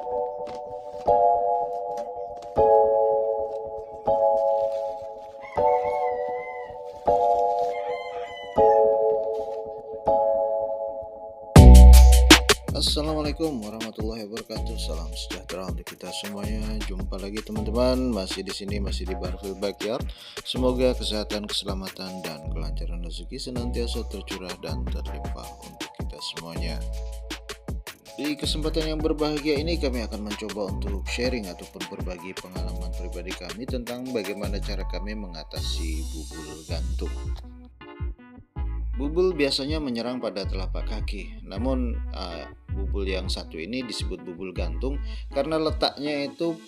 Assalamualaikum warahmatullahi wabarakatuh. Salam sejahtera untuk kita semuanya. Jumpa lagi teman-teman, masih di sini, masih di Barfield Backyard. Semoga kesehatan, keselamatan, dan kelancaran rezeki senantiasa tercurah dan terlimpah untuk kita semuanya. Di kesempatan yang berbahagia ini kami akan mencoba untuk sharing ataupun berbagi pengalaman pribadi kami tentang bagaimana cara kami mengatasi bubul gantung. Bubul biasanya menyerang pada telapak kaki, namun bubul yang satu ini disebut bubul gantung karena letaknya itu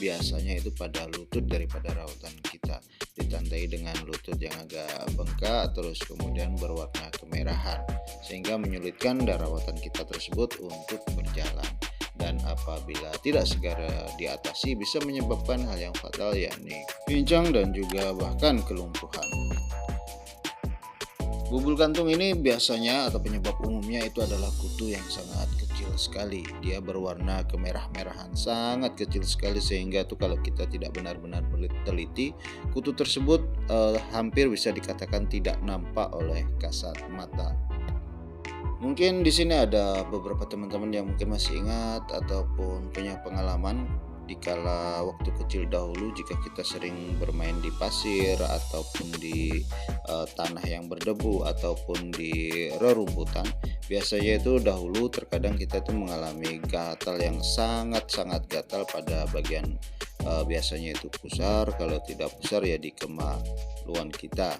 biasanya pada lutut daripada rawatan kita, ditandai dengan lutut yang agak bengkak terus kemudian berwarna kemerahan sehingga menyulitkan rawatan kita tersebut untuk berjalan, dan apabila tidak segera diatasi bisa menyebabkan hal yang fatal, yakni pincang dan juga bahkan kelumpuhan. Bubul gantung ini biasanya atau penyebab umumnya itu adalah kutu yang sangat kecil sekali. Dia berwarna kemerah-merahan, sangat kecil sekali sehingga tuh kalau kita tidak benar-benar teliti, kutu tersebut hampir bisa dikatakan tidak nampak oleh kasat mata. Mungkin di sini ada beberapa teman-teman yang mungkin masih ingat ataupun punya pengalaman dikala waktu kecil dahulu jika kita sering bermain di pasir ataupun di tanah yang berdebu ataupun di rerumputan. Biasanya itu dahulu terkadang kita itu mengalami gatal yang sangat-sangat gatal pada bagian biasanya itu pusar, kalau tidak pusar ya di kemaluan kita.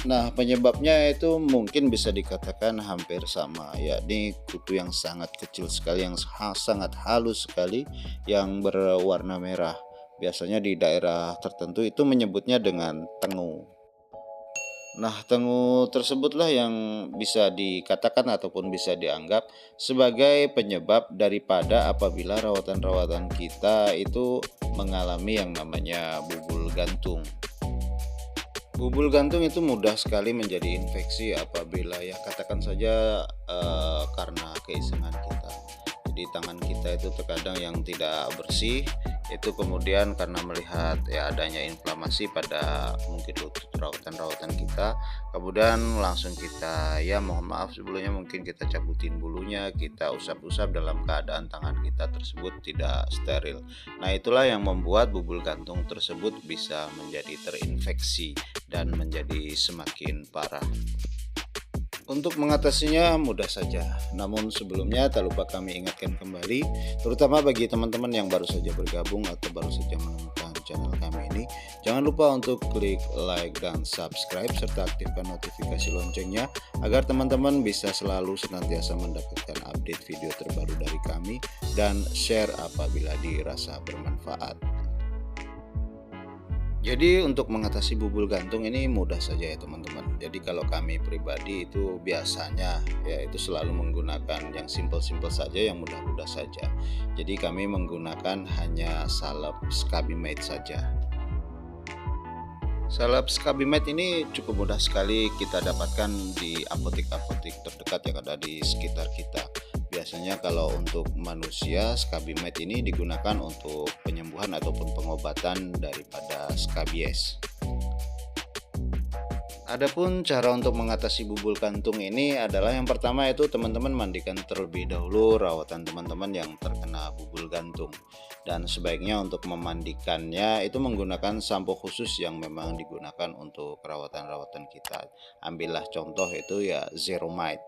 Nah, penyebabnya itu mungkin bisa dikatakan hampir sama, yakni kutu yang sangat kecil sekali, yang sangat halus sekali, yang berwarna merah. Biasanya di daerah tertentu itu menyebutnya dengan tengu. Nah, tengu tersebutlah yang bisa dikatakan ataupun bisa dianggap sebagai penyebab daripada apabila rawatan-rawatan kita itu mengalami yang namanya bubul gantung. Bubul gantung itu mudah sekali menjadi infeksi apabila katakan saja karena keisengan kita. Jadi tangan kita itu terkadang yang tidak bersih, itu kemudian karena melihat adanya inflamasi pada mungkin lutut rawatan-rawatan kita, kemudian langsung kita mohon maaf sebelumnya mungkin kita cabutin bulunya, kita usap-usap dalam keadaan tangan kita tersebut tidak steril. Nah, itulah yang membuat bubul gantung tersebut bisa menjadi terinfeksi dan menjadi semakin parah. Untuk mengatasinya mudah saja, namun sebelumnya tak lupa kami ingatkan kembali, terutama bagi teman-teman yang baru saja bergabung atau baru saja menemukan channel kami ini, jangan lupa untuk klik like dan subscribe serta aktifkan notifikasi loncengnya agar teman-teman bisa selalu senantiasa mendapatkan update video terbaru dari kami dan share apabila dirasa bermanfaat. Jadi untuk mengatasi bubul gantung ini mudah saja ya teman-teman. Jadi kalau kami pribadi itu biasanya itu selalu menggunakan yang simple-simple saja, yang mudah-mudah saja. Jadi kami menggunakan hanya salep Scabimate saja. Salep Scabimate ini cukup mudah sekali kita dapatkan di apotek-apotek terdekat yang ada di sekitar kita. Biasanya kalau untuk manusia, Scabimate ini digunakan untuk penyembuhan ataupun pengobatan daripada skabies. Adapun cara untuk mengatasi bubul gantung ini adalah yang pertama itu teman-teman mandikan terlebih dahulu rawatan teman-teman yang terkena bubul gantung. Dan sebaiknya untuk memandikannya itu menggunakan sampo khusus yang memang digunakan untuk rawatan-rawatan kita. Ambillah contoh itu Zeromite.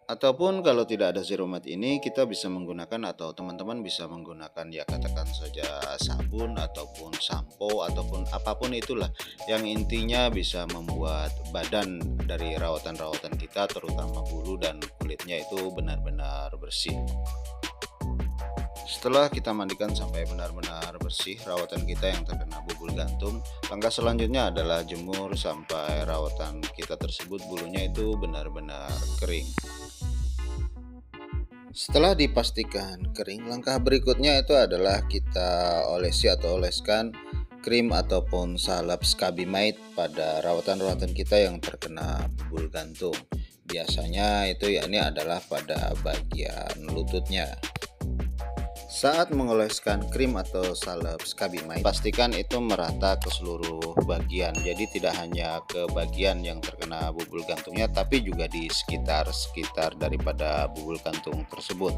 Ataupun kalau tidak ada Zeromite ini kita bisa menggunakan atau teman-teman bisa menggunakan katakan saja sabun ataupun sampo ataupun apapun itulah yang intinya bisa membuat badan dari rawatan-rawatan kita terutama bulu dan kulitnya itu benar-benar bersih. Setelah kita mandikan sampai benar-benar bersih rawatan kita yang terkena bubul gantung, langkah selanjutnya adalah jemur sampai rawatan kita tersebut bulunya itu benar-benar kering. Setelah dipastikan kering, langkah berikutnya itu adalah kita olesi atau oleskan krim ataupun salep Scabimate pada rawatan-rawatan kita yang terkena bubul gantung. Biasanya itu yakni adalah pada bagian lututnya. Saat mengoleskan krim atau salep Skabimite, pastikan itu merata ke seluruh bagian. Jadi tidak hanya ke bagian yang terkena bubul gantungnya, tapi juga di sekitar daripada bubul gantung tersebut.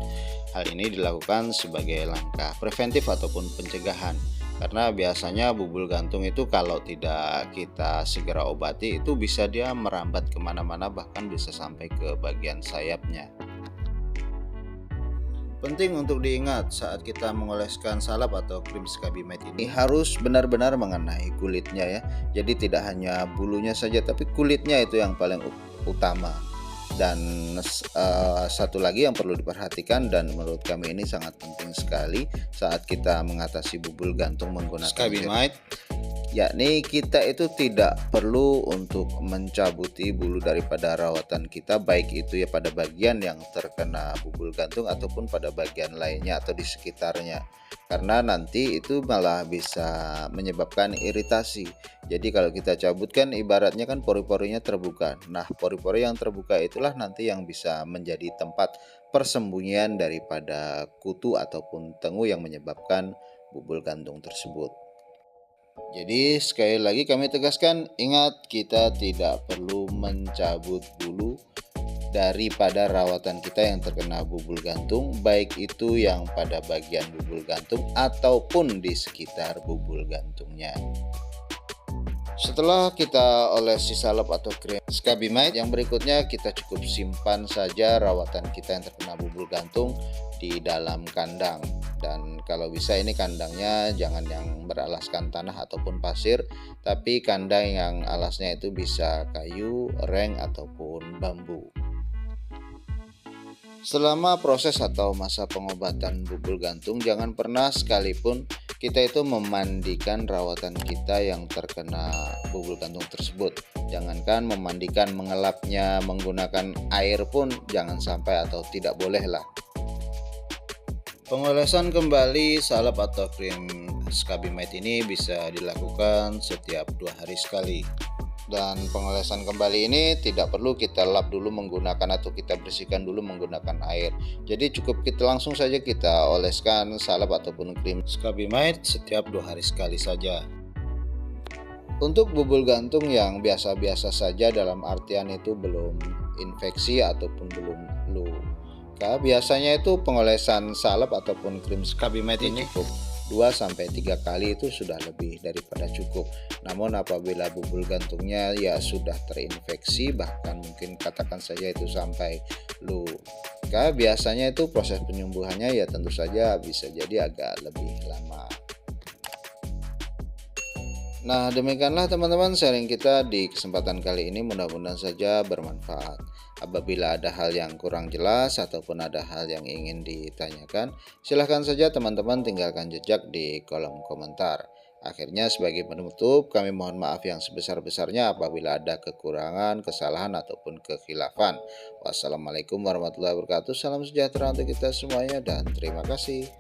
Hal ini dilakukan sebagai langkah preventif ataupun pencegahan. Karena biasanya bubul gantung itu kalau tidak kita segera obati, itu bisa dia merambat kemana-mana, bahkan bisa sampai ke bagian sayapnya. Penting untuk diingat saat kita mengoleskan salep atau krim Skabimite ini harus benar-benar mengenai kulitnya ya. Jadi tidak hanya bulunya saja, tapi kulitnya itu yang paling utama. Dan satu lagi yang perlu diperhatikan dan menurut kami ini sangat penting sekali saat kita mengatasi bubul gantung menggunakan Skabimite, yakni kita itu tidak perlu untuk mencabuti bulu daripada rawatan kita, baik itu ya pada bagian yang terkena bubul gantung ataupun pada bagian lainnya atau di sekitarnya, karena nanti itu malah bisa menyebabkan iritasi. Jadi kalau kita cabut kan ibaratnya kan pori-porinya terbuka. Nah, pori-pori yang terbuka itulah nanti yang bisa menjadi tempat persembunyian daripada kutu ataupun tengu yang menyebabkan bubul gantung tersebut. Jadi sekali lagi kami tegaskan, ingat kita tidak perlu mencabut bulu daripada rawatan kita yang terkena bubul gantung, baik itu yang pada bagian bubul gantung ataupun di sekitar bubul gantungnya. Setelah kita olesi salep atau krim Skabimite, yang berikutnya kita cukup simpan saja rawatan kita yang terkena bubul gantung di dalam kandang. Dan kalau bisa ini kandangnya jangan yang beralaskan tanah ataupun pasir, tapi kandang yang alasnya itu bisa kayu, reng ataupun bambu. Selama proses atau masa pengobatan bubul gantung, jangan pernah sekalipun kita itu memandikan rawatan kita yang terkena bubul gantung tersebut. Jangankan memandikan, mengelapnya menggunakan air pun jangan sampai atau tidak boleh lah. Pengolesan kembali salep atau krim Skabimite ini bisa dilakukan setiap 2 hari sekali. Dan pengolesan kembali ini tidak perlu kita lap dulu menggunakan atau kita bersihkan dulu menggunakan air. Jadi cukup kita langsung saja kita oleskan salep ataupun krim Skabimite setiap 2 hari sekali saja. Untuk bubul gantung yang biasa-biasa saja, dalam artian itu belum infeksi ataupun belum luka, biasanya itu pengolesan salep ataupun krim Skabimite ini cukup 2-3 kali itu sudah lebih daripada cukup. Namun apabila bubul gantungnya ya sudah terinfeksi, bahkan mungkin katakan saja itu sampai luka, biasanya itu proses penyembuhannya ya tentu saja bisa jadi agak lebih lama. Nah, demikianlah teman-teman sharing kita di kesempatan kali ini, mudah-mudahan saja bermanfaat. Apabila ada hal yang kurang jelas ataupun ada hal yang ingin ditanyakan, silahkan saja teman-teman tinggalkan jejak di kolom komentar. Akhirnya sebagai penutup, kami mohon maaf yang sebesar-besarnya apabila ada kekurangan, kesalahan ataupun kekhilafan. Wassalamualaikum warahmatullahi wabarakatuh. Salam sejahtera untuk kita semuanya dan terima kasih.